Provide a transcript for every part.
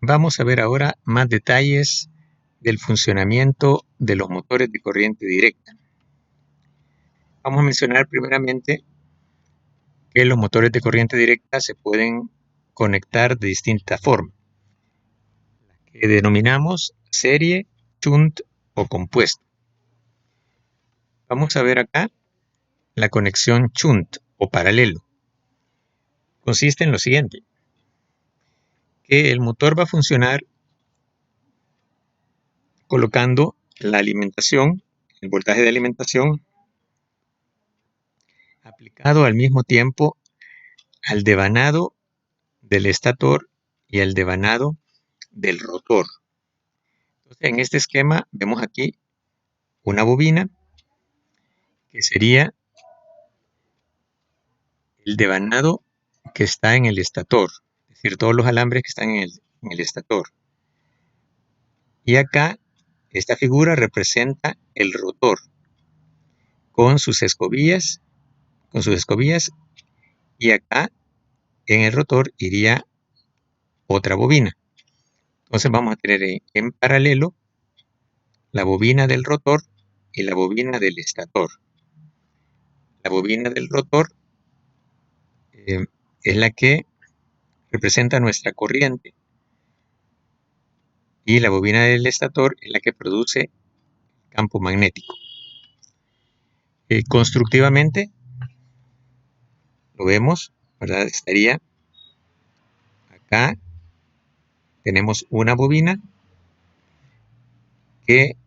Vamos a ver ahora más detalles del funcionamiento de los motores de corriente directa. Vamos a mencionar primeramente que los motores de corriente directa se pueden conectar de distintas formas, que denominamos serie, shunt o compuesto. Vamos a ver acá la conexión shunt o paralelo. Consiste en lo siguiente, que el motor va a funcionar colocando la alimentación, el voltaje de alimentación, aplicado al mismo tiempo al devanado del estator y al devanado del rotor. Entonces, en este esquema vemos aquí una bobina que sería el devanado que está en el estator, es decir, todos los alambres que están en el estator. Y acá esta figura representa el rotor con sus escobillas, y acá en el rotor iría otra bobina. Entonces vamos a tener en paralelo la bobina del rotor y la bobina del estator. La bobina del rotor es la que representa nuestra corriente y la bobina del estator es la que produce campo magnético. Constructivamente lo vemos, ¿verdad? Estaría acá, tenemos una bobina que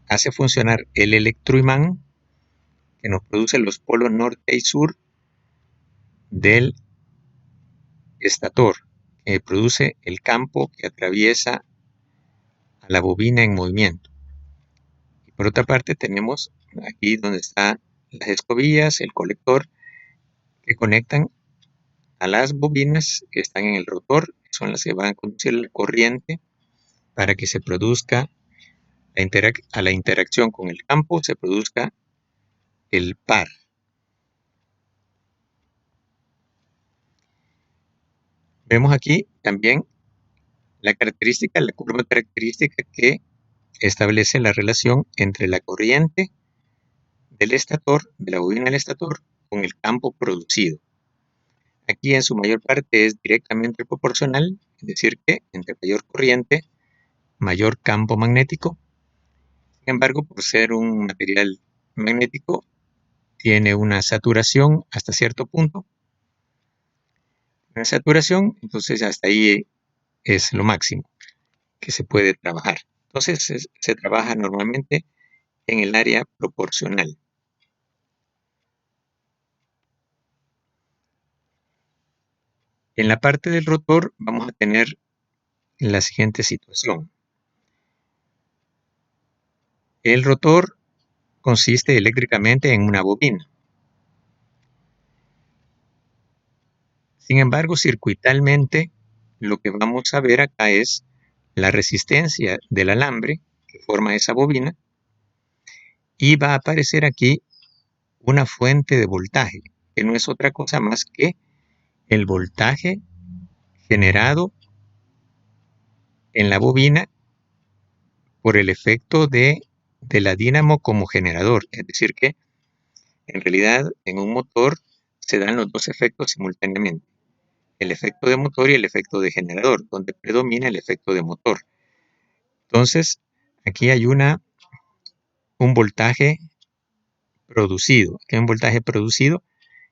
hace funcionar el electroimán que nos produce los polos norte y sur del estator, que produce el campo que atraviesa a la bobina en movimiento. Y por otra parte tenemos aquí donde están las escobillas, el colector, que conectan a las bobinas que están en el rotor, que son las que van a conducir la corriente para que se produzca a la interacción con el campo, se produzca el par. Vemos aquí también la curva característica que establece la relación entre la corriente del estator, de la bobina del estator, con el campo producido. Aquí en su mayor parte es directamente proporcional, es decir que entre mayor corriente, mayor campo magnético. Sin embargo, por ser un material magnético, tiene una saturación hasta cierto punto. Una saturación, entonces hasta ahí es lo máximo que se puede trabajar. Entonces se trabaja normalmente en el área proporcional. En la parte del rotor vamos a tener la siguiente situación. El rotor consiste eléctricamente en una bobina. Sin embargo, circuitalmente, lo que vamos a ver acá es la resistencia del alambre que forma esa bobina y va a aparecer aquí una fuente de voltaje, que no es otra cosa más que el voltaje generado en la bobina por el efecto de la dínamo como generador. Es decir que en realidad en un motor se dan los dos efectos simultáneamente. El efecto de motor y el efecto de generador, donde predomina el efecto de motor. Entonces, aquí hay un voltaje producido,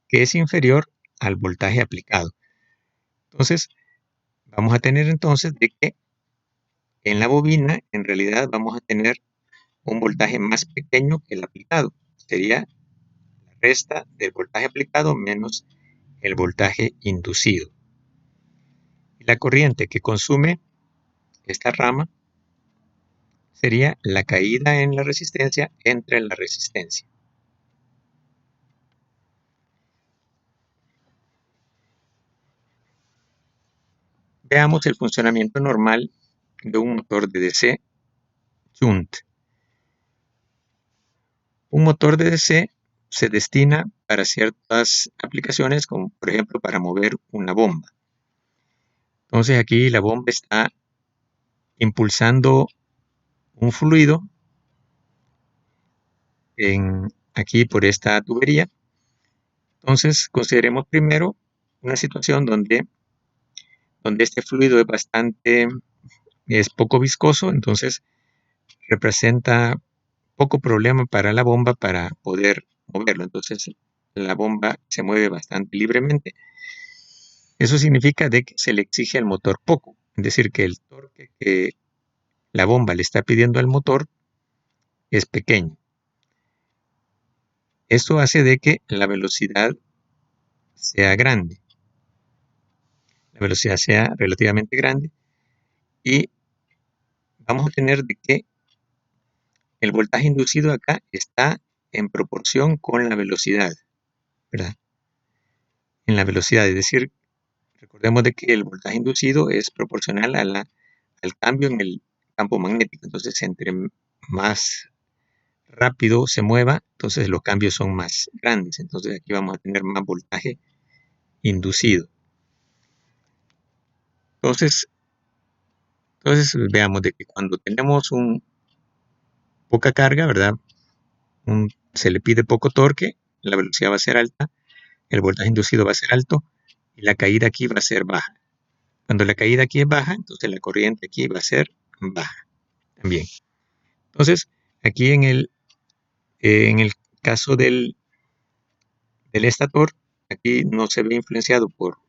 que es inferior al voltaje aplicado. Entonces, vamos a tener entonces de que en la bobina, en realidad vamos a tener un voltaje más pequeño que el aplicado. Sería la resta del voltaje aplicado menos el voltaje inducido. Y la corriente que consume esta rama sería la caída en la resistencia entre la resistencia. Veamos el funcionamiento normal de un motor de DC shunt. Un motor de DC se destina para ciertas aplicaciones, como por ejemplo para mover una bomba. Entonces aquí la bomba está impulsando un fluido aquí por esta tubería. Entonces, consideremos primero una situación donde este fluido es poco viscoso, entonces representa poco problema para la bomba para poder moverlo. Entonces, la bomba se mueve bastante libremente. Eso significa de que se le exige al motor poco, es decir, que el torque que la bomba le está pidiendo al motor es pequeño. Esto hace de que la velocidad sea grande. La velocidad sea relativamente grande y vamos a tener de que el voltaje inducido acá está en proporción con la velocidad, ¿verdad? En la velocidad, es decir, recordemos de que el voltaje inducido es proporcional al cambio en el campo magnético. Entonces, entre más rápido se mueva, entonces los cambios son más grandes. Entonces, aquí vamos a tener más voltaje inducido. Entonces veamos de que cuando tenemos poca carga, ¿verdad? Se le pide poco torque, la velocidad va a ser alta, el voltaje inducido va a ser alto y la caída aquí va a ser baja. Cuando la caída aquí es baja, entonces la corriente aquí va a ser baja también. Entonces, aquí en el caso del estator, aquí no se ve influenciado por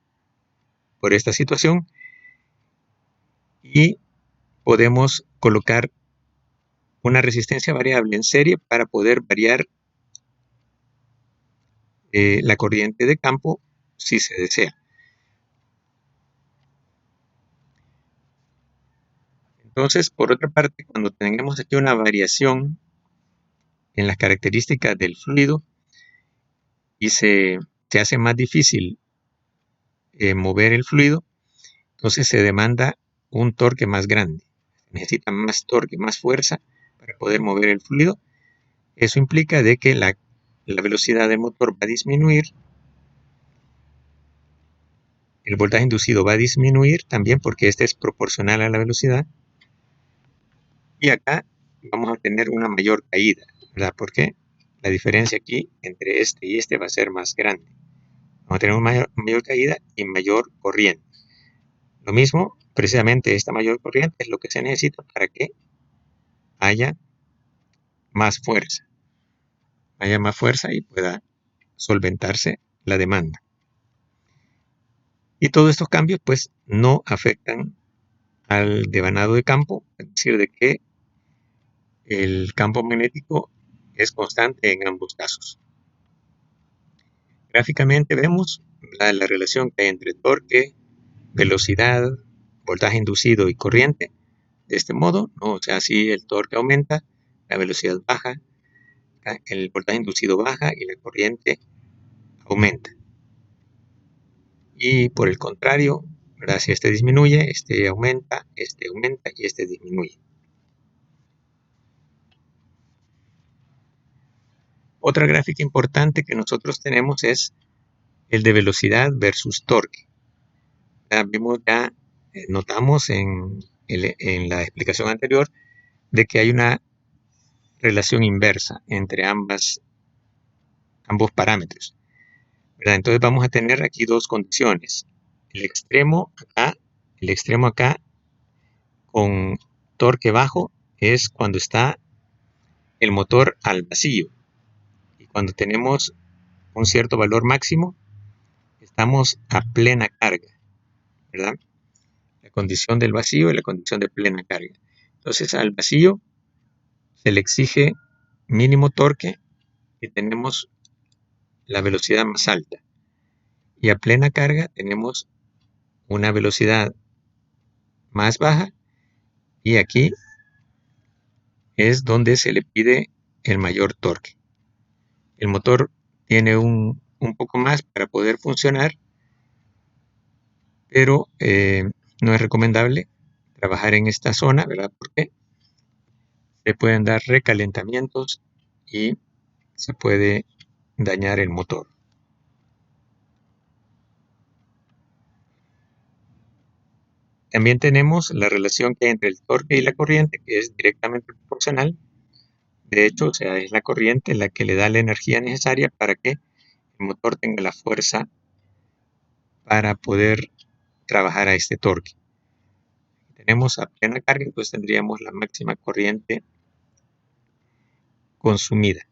esta situación y podemos colocar una resistencia variable en serie para poder variar la corriente de campo si se desea. Entonces, por otra parte, cuando tengamos aquí una variación en las características del fluido y se hace más difícil mover el fluido, entonces se demanda un torque más grande. Necesita más torque, más fuerza para poder mover el fluido. Eso implica de que la velocidad del motor va a disminuir, el voltaje inducido va a disminuir también porque este es proporcional a la velocidad. Y acá vamos a tener una mayor caída, ¿verdad? Porque la diferencia aquí entre este y este va a ser más grande. Vamos a tener una mayor caída y mayor corriente. Lo mismo, precisamente esta mayor corriente es lo que se necesita para que haya más fuerza. Haya más fuerza y pueda solventarse la demanda. Y todos estos cambios pues no afectan al devanado de campo, es decir, de que el campo magnético es constante en ambos casos. Gráficamente vemos la relación que hay entre torque, velocidad, voltaje inducido y corriente. De este modo, ¿no? O sea, si el torque aumenta, la velocidad baja, el voltaje inducido baja y la corriente aumenta. Y por el contrario, ¿verdad? Si este disminuye, este aumenta y este disminuye. Otra gráfica importante que nosotros tenemos es el de velocidad versus torque. Notamos en la explicación anterior de que hay una relación inversa entre ambos parámetros, ¿verdad? Entonces vamos a tener aquí dos condiciones. El extremo acá con torque bajo es cuando está el motor al vacío. Y cuando tenemos un cierto valor máximo, estamos a plena carga, ¿verdad? La condición del vacío y la condición de plena carga. Entonces al vacío se le exige mínimo torque y tenemos la velocidad más alta. Y a plena carga tenemos una velocidad más baja y aquí es donde se le pide el mayor torque. El motor tiene un poco más para poder funcionar, pero no es recomendable trabajar en esta zona, ¿verdad? Porque se pueden dar recalentamientos y se puede dañar el motor. También tenemos la relación que hay entre el torque y la corriente, que es directamente proporcional. De hecho, o sea, es la corriente la que le da la energía necesaria para que el motor tenga la fuerza para poder trabajar a este torque. Si tenemos a plena carga, pues tendríamos la máxima corriente consumida.